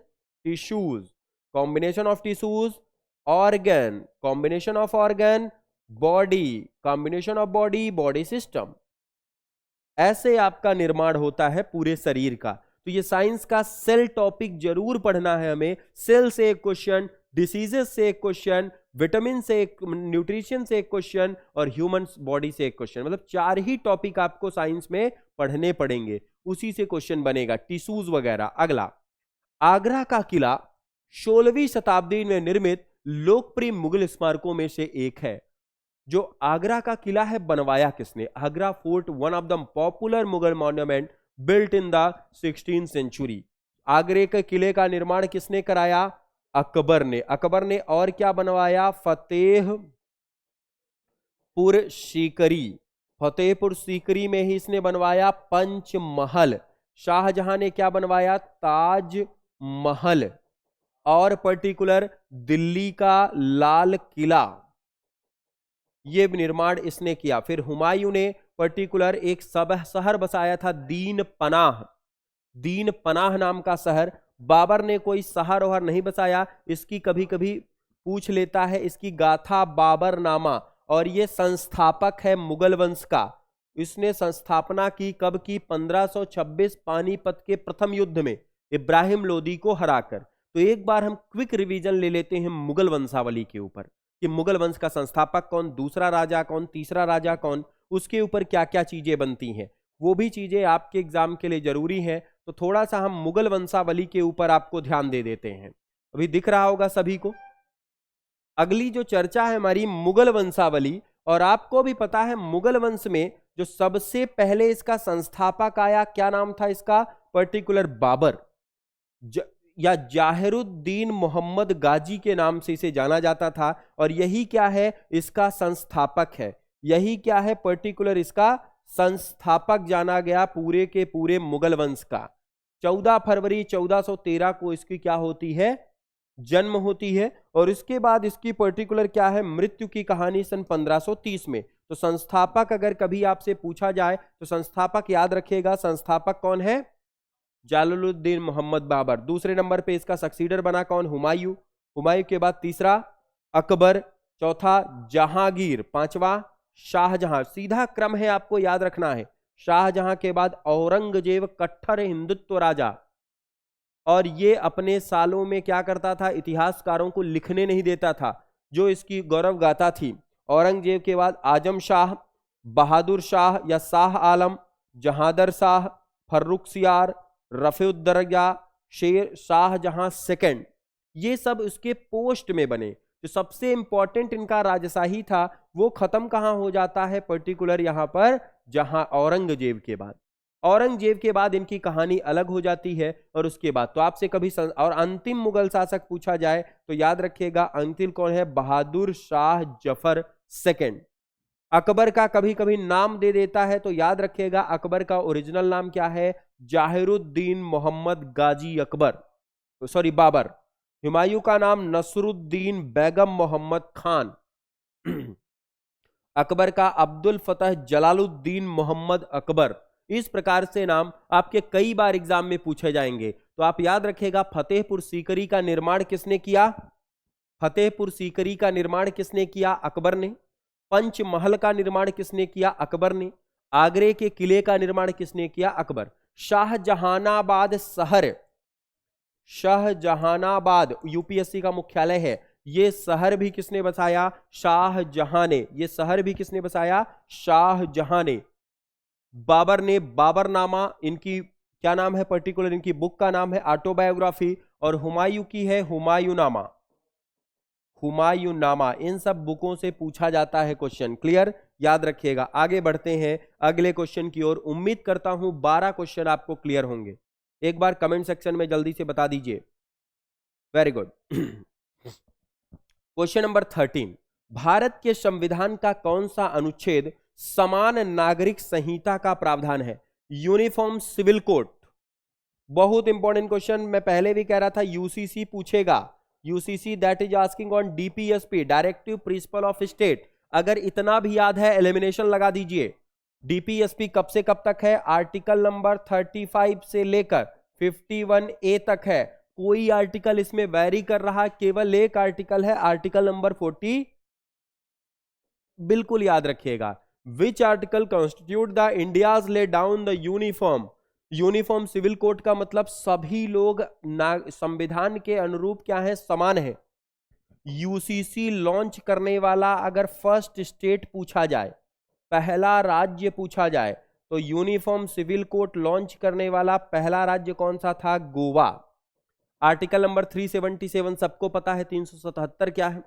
tissues, combination of tissues, organ, combination of organ, body, combination of body, body system. ऐसे आपका निर्माण होता है पूरे शरीर का। तो ये साइंस का सेल टॉपिक जरूर पढ़ना है हमें। सेल से एक क्वेश्चन, डिसीजेस से एक क्वेश्चन, विटामिन से एक, न्यूट्रिशन से एक क्वेश्चन, और ह्यूमन बॉडी से एक क्वेश्चन। मतलब 4 ही टॉपिक आपको साइंस में पढ़ने पड़ेंगे, उसी से क्वेश्चन बनेगा, टिश्यूज वगैरह। अगला, आगरा का किला 16वीं शताब्दी में निर्मित लोकप्रिय मुगल स्मारकों में से एक है। जो आगरा का किला है बनवाया किसने? Agra fort, one of the popular Mughal monument built in the 16th century. आगरे के किले का निर्माण किसने कराया? अकबर ने। अकबर ने और क्या बनवाया? फतेहपुर सीकरी। फतेहपुर सीकरी में ही इसने बनवाया पंचमहल। शाहजहां ने क्या बनवाया? ताजमहल। और पर्टिकुलर दिल्ली का लाल किला, ये निर्माण इसने किया। फिर हुमायूं ने पर्टिकुलर एक शहर बसाया था दीन पनाह, दीन पनाह नाम का शहर। बाबर ने कोई शहर वहर नहीं बसाया। इसकी कभी कभी पूछ लेता है इसकी गाथा बाबरनामा, और ये संस्थापक है मुगल वंश का। इसने संस्थापना की कब की? 1526 पानीपत के प्रथम युद्ध में इब्राहिम लोदी को हराकर। तो एक बार हम क्विक रिवीजन ले लेते हैं मुगल वंशावली के ऊपर कि मुगल वंश का संस्थापक कौन, दूसरा राजा कौन, तीसरा राजा कौन, उसके ऊपर क्या क्या चीजें बनती हैं। वो भी चीजें आपके एग्जाम के लिए जरूरी हैं। तो थोड़ा सा हम मुगल वंशावली के ऊपर आपको ध्यान दे देते हैं। अभी दिख रहा होगा सभी को। अगली जो चर्चा है हमारी मुगल वंशावली, और आपको भी पता है मुगल वंश में जो सबसे पहले इसका संस्थापक आया, क्या नाम था इसका? पर्टिकुलर बाबर, या जाहिरुद्दीन मोहम्मद गाजी के नाम से इसे जाना जाता था। और यही क्या है? इसका संस्थापक है। यही क्या है? पर्टिकुलर इसका संस्थापक जाना गया पूरे के पूरे मुगल वंश का। 14 फरवरी 1413 को इसकी क्या होती है? जन्म होती है, और इसके बाद इसकी पर्टिकुलर क्या है, मृत्यु की कहानी सन 1530 में। तो संस्थापक अगर कभी आपसे पूछा जाए तो संस्थापक याद रखिएगा, संस्थापक कौन है, जालालुद्दीन मोहम्मद बाबर। दूसरे नंबर पे इसका सक्सीडर बना कौन, हुमायूं। हुमायूं के बाद तीसरा अकबर, चौथा जहांगीर, पांचवा शाहजहां। सीधा क्रम है, आपको याद रखना है। शाहजहां के बाद औरंगजेब, कट्टर हिंदुत्व राजा, और ये अपने सालों में क्या करता था, इतिहासकारों को लिखने नहीं देता था, जो इसकी गौरव गाथा थी। औरंगजेब के बाद आजम शाह, बहादुर शाह या शाह आलम, जहांदर शाह, फर्रुखसियार, रफीउद्दर्जा, शेर शाहजहां सेकंड, ये सब उसके पोस्ट में बने। जो सबसे इंपॉर्टेंट इनका राजशाही था वो खत्म कहां हो जाता है, पर्टिकुलर यहां पर, जहां औरंगजेब के बाद। औरंगजेब के बाद इनकी कहानी अलग हो जाती है, और उसके बाद तो आपसे कभी और अंतिम मुगल शासक पूछा जाए तो याद रखिएगा, अंतिम कौन है, बहादुर शाह जफर सेकंड। अकबर का कभी कभी नाम दे देता है तो याद रखिएगा, अकबर का ओरिजिनल नाम क्या है, जाहिरुद्दीन मोहम्मद गाजी अकबर, सॉरी बाबर। हुमायूं का नाम नसरुद्दीन बेगम मोहम्मद खान। अकबर का अब्दुल फतह जलालुद्दीन मोहम्मद अकबर। इस प्रकार से नाम आपके कई बार एग्जाम में पूछे जाएंगे। तो आप याद रखेगा, फतेहपुर सीकरी का निर्माण किसने किया, फतेहपुर सीकरी का निर्माण किसने किया, अकबर ने। पंचमहल का निर्माण किसने किया, अकबर ने। आगरे के किले का निर्माण किसने किया, अकबर। शाहजहानाबाद शहर, शाहजहानाबाद यूपीएससी का मुख्यालय है, ये शहर भी किसने बसाया, शाहजहां ने। ये शहर भी किसने बसाया, शाहजहां ने। बाबर ने, बाबरनामा इनकी क्या नाम है, पर्टिकुलर इनकी बुक का नाम है ऑटोबायोग्राफी, और हुमायूं की है हुमायूंनामा, हुमायूंनामा। इन सब बुकों से पूछा जाता है क्वेश्चन, क्लियर, याद रखिएगा। आगे बढ़ते हैं अगले क्वेश्चन की ओर। उम्मीद करता हूं 12 क्वेश्चन आपको क्लियर होंगे। एक बार कमेंट सेक्शन में जल्दी से बता दीजिए। Very good. Question number 13, Bharat के संविधान का कौन सा अनुच्छेद समान नागरिक संहिता का प्रावधान है, यूनिफॉर्म सिविल कोड। बहुत इंपॉर्टेंट क्वेश्चन, मैं पहले भी कह रहा था यूसीसी पूछेगा, UCC that is asking on DPSP, directive principle of state. अगर इतना भी याद है एलिमिनेशन लगा दीजिए। डीपीएसपी कब से कब तक है, आर्टिकल नंबर 35 से लेकर 51A तक है। कोई आर्टिकल इसमें वैरी कर रहा, केवल एक आर्टिकल है, आर्टिकल नंबर 40। बिल्कुल याद रखिएगा, which article constitute the India's lay down the uniform. Uniform civil code का मतलब सभी लोग संविधान के अनुरूप क्या है, समान है। यूसीसी लॉन्च करने वाला अगर फर्स्ट स्टेट पूछा जाए, पहला राज्य पूछा जाए, तो यूनिफॉर्म सिविल कोड लॉन्च करने वाला पहला राज्य कौन सा था, गोवा। आर्टिकल नंबर 377 सबको पता है, 377 क्या है,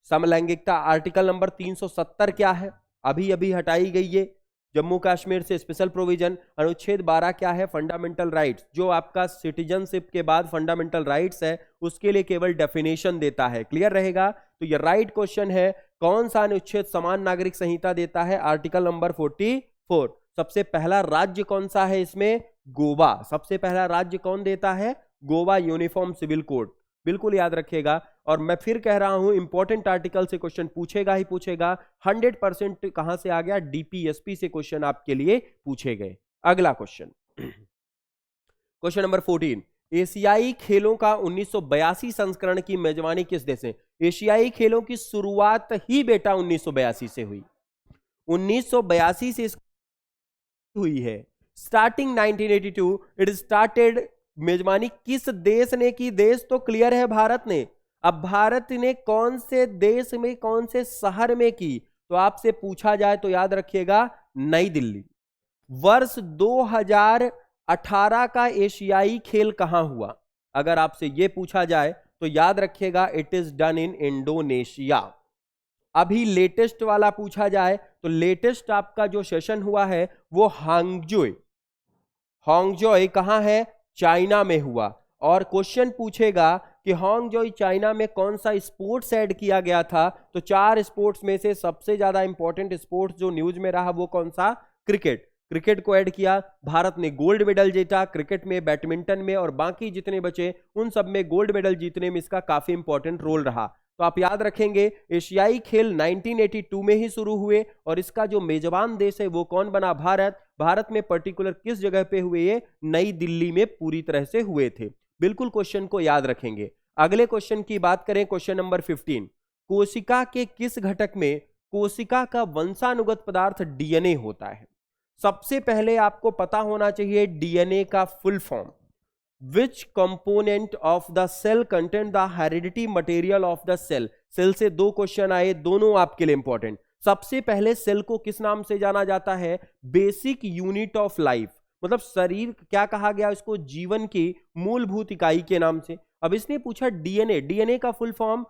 समलैंगिकता। आर्टिकल नंबर 370 क्या है, अभी अभी हटाई गई है जम्मू कश्मीर से स्पेशल प्रोविजन। अनुच्छेद 12 क्या है, फंडामेंटल राइट्स, जो आपका सिटीजनशिप के बाद फंडामेंटल राइट्स है उसके लिए केवल डेफिनेशन देता है, क्लियर रहेगा। तो ये राइट क्वेश्चन है, कौन सा अनुच्छेद समान नागरिक संहिता देता है, आर्टिकल नंबर 44। सबसे पहला राज्य कौन सा है इसमें, गोवा। सबसे पहला राज्य कौन देता है, गोवा, यूनिफॉर्म सिविल कोड, बिल्कुल याद रखिएगा। और मैं फिर कह रहा हूं, इंपॉर्टेंट आर्टिकल से क्वेश्चन पूछेगा ही पूछेगा। 100% कहां से आ गया, डीपीएसपी से क्वेश्चन आपके लिए पूछे गए। अगला क्वेश्चन, क्वेश्चन नंबर 14, एशियाई खेलों का 1982 संस्करण की मेजबानी किस देश ने। एशियाई खेलों की शुरुआत ही बेटा 1982 से हुई, 1982 से हुई है। Starting 1982 it started. मेजबानी किस देश ने की, देश तो क्लियर है, भारत ने। अब भारत ने कौन से देश में, कौन से शहर में की, तो आपसे पूछा जाए तो याद रखिएगा, नई दिल्ली। वर्ष 2018 का एशियाई खेल कहां हुआ, अगर आपसे यह पूछा जाए तो याद रखिएगा, it is done in Indonesia. अभी लेटेस्ट वाला पूछा जाए तो लेटेस्ट आपका जो सेशन हुआ है वो हांगजोई, हांगजोई कहां है, चाइना में हुआ। और क्वेश्चन पूछेगा कि हांगजोई चाइना में कौन सा स्पोर्ट्स ऐड किया गया था, तो 4 स्पोर्ट्स में से सबसे ज्यादा इंपॉर्टेंट स्पोर्ट्स जो न्यूज में रहा वो कौन सा, क्रिकेट। क्रिकेट को ऐड किया, भारत ने गोल्ड मेडल जीता क्रिकेट में, बैडमिंटन में, और बाकी जितने बचे उन सब में गोल्ड मेडल जीतने में इसका काफी इंपॉर्टेंट रोल रहा। तो आप याद रखेंगे एशियाई खेल 1982 में ही शुरू हुए और इसका जो मेजबान देश है वो कौन बना? भारत। भारत में पर्टिकुलर किस जगह पे हुए? ये नई दिल्ली में पूरी तरह से हुए थे। बिल्कुल क्वेश्चन को याद रखेंगे। अगले क्वेश्चन की बात करें, क्वेश्चन नंबर 15, कोशिका के किस घटक में कोशिका का वंशानुगत पदार्थ डीएनए होता है? सबसे पहले आपको पता होना चाहिए डीएनए का full form. Which component of the cell content the heredity material of the cell? Cell से दो क्वेश्चन आए, दोनों आपके लिए इंपॉर्टेंट। सबसे पहले सेल को किस नाम से जाना जाता है? बेसिक यूनिट ऑफ लाइफ, मतलब शरीर क्या कहा गया इसको? जीवन की मूलभूत इकाई के नाम से। अब इसने पूछा डीएनए, डीएनए का full form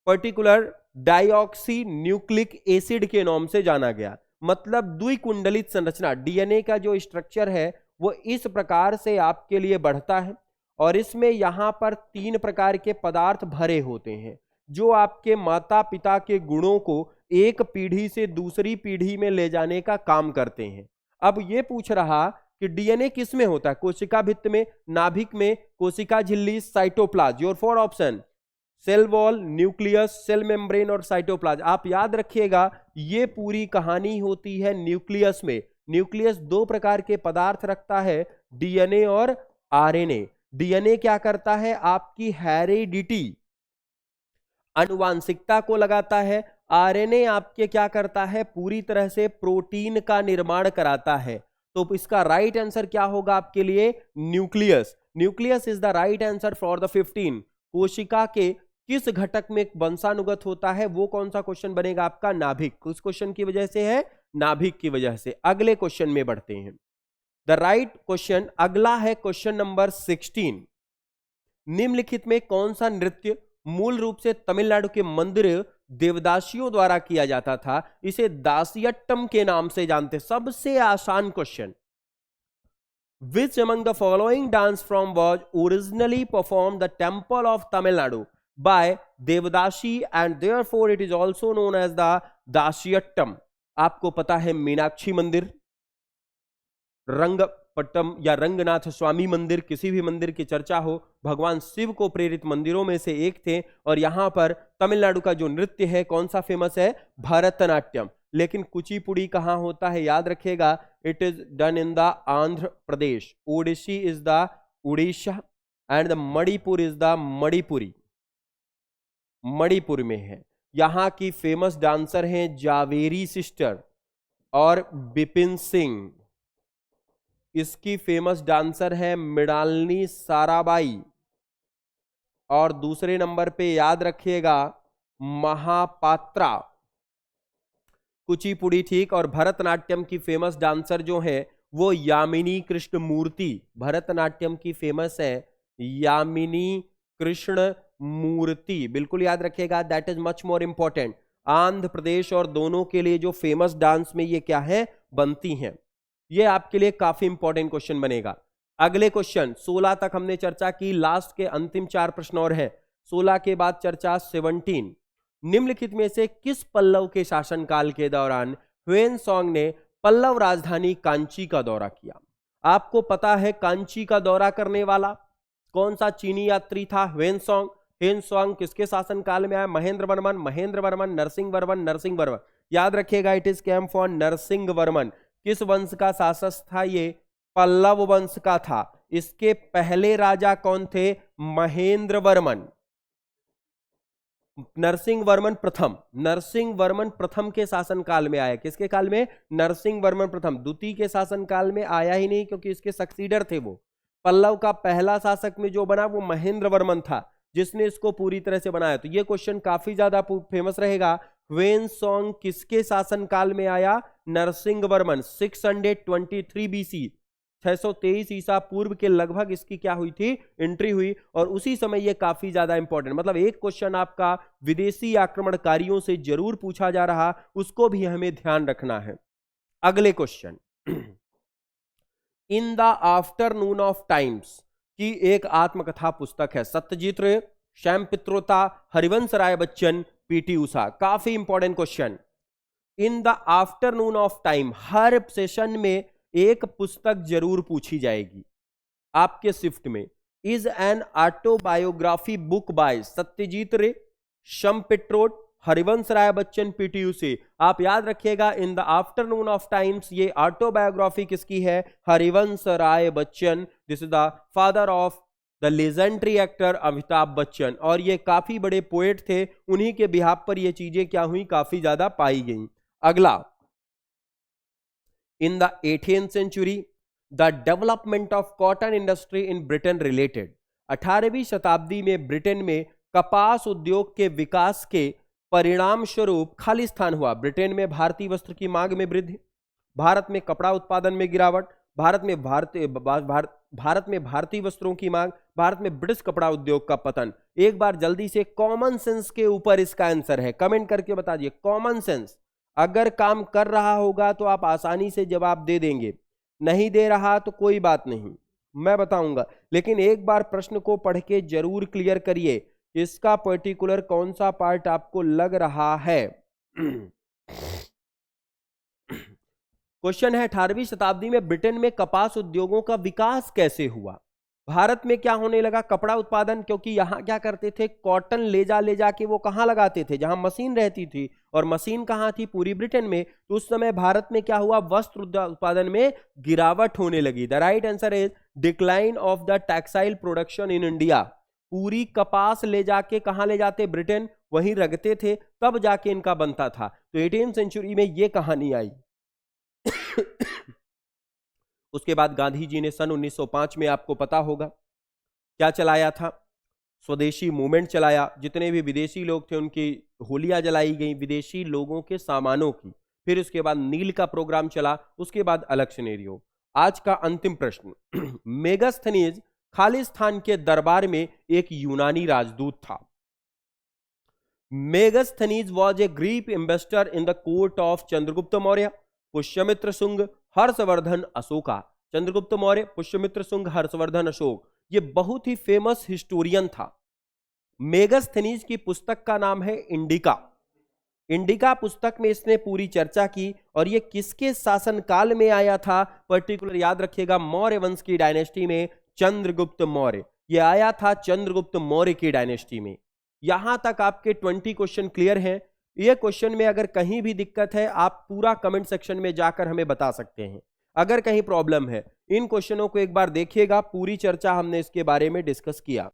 particular dioxy nucleic acid के नाम से जाना गया। मतलब द्विकुंडलित संरचना, डीएनए का जो स्ट्रक्चर है वो इस प्रकार से आपके लिए बढ़ता है और इसमें यहां पर 3 प्रकार के पदार्थ भरे होते हैं जो आपके माता पिता के गुणों को एक पीढ़ी से दूसरी पीढ़ी में ले जाने का काम करते हैं। अब ये पूछ रहा कि डीएनए किस में होता है? कोशिका भित्त में, नाभिक में, कोशिका झिल्ली, cytoplasm. Your 4 option, cell wall, nucleus, cell membrane और साइटोप्लाज्म। आप याद रखिएगा ये पूरी कहानी होती है न्यूक्लियस में। न्यूक्लियस 2 प्रकार के पदार्थ रखता है, डीएनए और आरएनए। डीएनए क्या करता है? आपकी हेरिडिटी, आनुवांशिकता को लगाता है। आरएनए आपके क्या करता है? पूरी तरह से प्रोटीन का निर्माण कराता है। तो इसका राइट आंसर क्या होगा आपके लिए? Nucleus. Nucleus is the right answer for the 15। कोशिका के किस घटक में वंशानुगत होता है? वो कौन सा क्वेश्चन बनेगा आपका? नाभिक। किस क्वेश्चन की वजह से है? नाभिक की वजह से। अगले क्वेश्चन में बढ़ते हैं। द राइट क्वेश्चन अगला है क्वेश्चन नंबर 16। निम्नलिखित में कौन सा नृत्य मूल रूप से तमिलनाडु के मंदिर देवदासियों द्वारा किया जाता था? इसे दासियट्टम के नाम से जानते। सबसे आसान question, which among the following dance form was originally performed the temple of Tamil Nadu by Devdasi and therefore it is also known as the दासियट्टम? आपको पता है मीनाक्षी मंदिर, रंगपट्टम या रंगनाथ स्वामी मंदिर, किसी भी मंदिर की चर्चा हो, भगवान शिव को प्रेरित मंदिरों में से एक थे और यहां पर तमिलनाडु का जो नृत्य है कौन सा फेमस है? भरतनाट्यम। लेकिन कुचिपुड़ी कहां होता है? याद रखिएगा, it is done in the Andhra Pradesh. Odissi is the Orissa and the Manipur is the Manipuri, Manipur में है। यहां की फेमस डांसर हैं जावेरी सिस्टर और बिपिन सिंह। इसकी फेमस डांसर है मृणालिनी साराबाई और दूसरे नंबर पे याद रखिएगा महापात्रा। कुचिपुड़ी ठीक, और भरतनाट्यम की फेमस डांसर जो है वो यामिनी कृष्ण मूर्ति। भरतनाट्यम की फेमस है यामिनी कृष्ण मूर्ति, बिल्कुल याद रखिएगा, that is much more important. Andhra Pradesh और दोनों के लिए जो फेमस डांस में ये क्या है? बनती हैं। ये आपके लिए काफी इंपॉर्टेंट क्वेश्चन बनेगा। अगले क्वेश्चन 16 तक हमने चर्चा की, लास्ट के अंतिम 4 प्रश्न और हैं। 16 के बाद चर्चा 17। निम्नलिखित में से किस पल्लव के शासनकाल के दौरान ह्वेनसांग ने पल्लव राजधानी कांची का दौरा किया? आपको पता है कांची का दौरा करने वाला कौन सा चीनी यात्री था? ह्वेनसांग। ह्वेनसांग किसके शासनकाल में आया? महेंद्र वर्मन, महेंद्र वर्मन, नरसिंह वर्मन, नरसिंह वर्मन। याद रखिएगा it is came for Narasimha Varman. किस वंश का शासक था ये? पल्लव वंश का था। इसके पहले राजा कौन थे? महेंद्र वर्मन। नरसिंह वर्मन प्रथम, नरसिंह वर्मन प्रथम के शासनकाल में आया। किसके काल में? नरसिंह वर्मन प्रथम। द्वितीय के शासनकाल में आया ही नहीं क्योंकि इसके सक्सीडर थे वो। पल्लव का पहला शासक में जो बना वो महेंद्र वर्मन था जिसने इसको पूरी तरह से बनाया। तो ये क्वेश्चन काफी ज्यादा फेमस रहेगा। ह्वेनसांग किसके शासनकाल में आया? नरसिंह वर्मन। 623 बीसी, 623 ईसा पूर्व के लगभग इसकी क्या हुई थी? एंट्री हुई। और उसी समय ये काफी ज्यादा इंपॉर्टेंट, मतलब एक क्वेश्चन आपका विदेशी आक्रमणकारियों से जरूर पूछा जा रहा, उसको भी हमें ध्यान रखना है। अगले question, in the afternoon of times की एक आत्मकथा पुस्तक है। सत्यजीत रे, श्याम पित्रोदा, हरिवंश राय बच्चन, पीटी उषा। काफी important question. In the afternoon of time, her session में एक पुस्तक जरूर पूछी जाएगी आपके शिफ्ट में, is an autobiography book by Satyajit रे, शम पिट्रोट, हरिवंश राय बच्चन, पीटीयू से। आप याद रखिएगा, in the afternoon of times ये ऑटोबायोग्राफी किसकी है? Harivansh Rai Bachchan. This is the father of the legendary actor Amitabh Bachchan, और ये काफी बड़े पोएट थे, उन्हीं के बिहाफ पर ये चीजें क्या हुई, काफी ज्यादा पाई गई। अगला, in the 18th century the development of cotton industry in Britain related, 18वीं शताब्दी में ब्रिटेन में कपास उद्योग के विकास के परिणाम स्वरूप खाली स्थान हुआ। ब्रिटेन में भारतीय वस्त्र की मांग में वृद्धि, भारत में कपड़ा उत्पादन में गिरावट, भारत में भारतीय वस्त्रों की मांग, भारत में ब्रिटिश कपड़ा उद्योग का पतन। एक बार जल्दी से कॉमन सेंस के ऊपर इसका आंसर है, कमेंट करके बता दिए। कॉमन सेंस अगर काम कर रहा होगा तो आप आसानी से जवाब दे देंगे, नहीं दे रहा तो कोई बात नहीं, मैं बताऊंगा। लेकिन एक बार प्रश्न को पढ़ के जरूर क्लियर करिए, इसका पर्टिकुलर कौन सा पार्ट आपको लग रहा है। क्वेश्चन है, 18वीं शताब्दी में ब्रिटेन में कपास उद्योगों का विकास कैसे हुआ? भारत में क्या होने लगा? कपड़ा उत्पादन, क्योंकि यहां क्या करते थे, कॉटन ले जाके वो कहां लगाते थे, जहां मशीन रहती थी, और मशीन कहां थी? पूरी ब्रिटेन में। तो उस समय भारत में क्या हुआ, वस्त्र उत्पादन में गिरावट होने लगी। The right answer is decline of the textile production in India. पूरी कपास ले जाके कहां ले जाते? ब्रिटेन, वहीं रखते थे, तब जाके इनका बनता था। तो 18वीं सेंचुरी में ये कहानी आई। उसके बाद गांधी जी ने सन 1905 में, आपको पता होगा क्या चलाया था, स्वदेशी मूवमेंट चलाया। जितने भी विदेशी लोग थे उनकी होलियां जलाई गई, विदेशी लोगों के सामानों की। फिर उसके बाद नील का प्रोग्राम चला, उसके बाद अलग सिनेरियो। आज का अंतिम प्रश्न, मेगास्थनीज खालिस्तान के दरबार में एक यूनानी राजदूत था। Megasthenes was a Greek ambassador in the court of Chandragupta Maurya, Pushyamitra Shunga, Harshvardhan, Ashoka. Chandragupta Maurya, Pushyamitra Shunga, Harshvardhan, Ashok, ये बहुत ही फेमस हिस्टोरियन था। मेगास्थनीज की पुस्तक का नाम है इंडिका। इंडिका पुस्तक में इसने पूरी चर्चा की, और ये किसके शासनकाल में आया था? पर्टिकुलर याद रखिएगा, मौर्य वंश की डायनेस्टी में, चंद्रगुप्त मौर्य। ये आया था चंद्रगुप्त मौर्य की डायनेस्टी में। यहां तक आपके 20 क्वेश्चन क्लियर हैं। ये क्वेश्चन में अगर कहीं भी दिक्कत है, आप पूरा कमेंट सेक्शन में जाकर हमें बता सकते हैं। अगर कहीं प्रॉब्लम है, इन क्वेश्चनों को एक बार देखिएगा, पूरी चर्चा हमने इसके बारे में डिस्कस किया।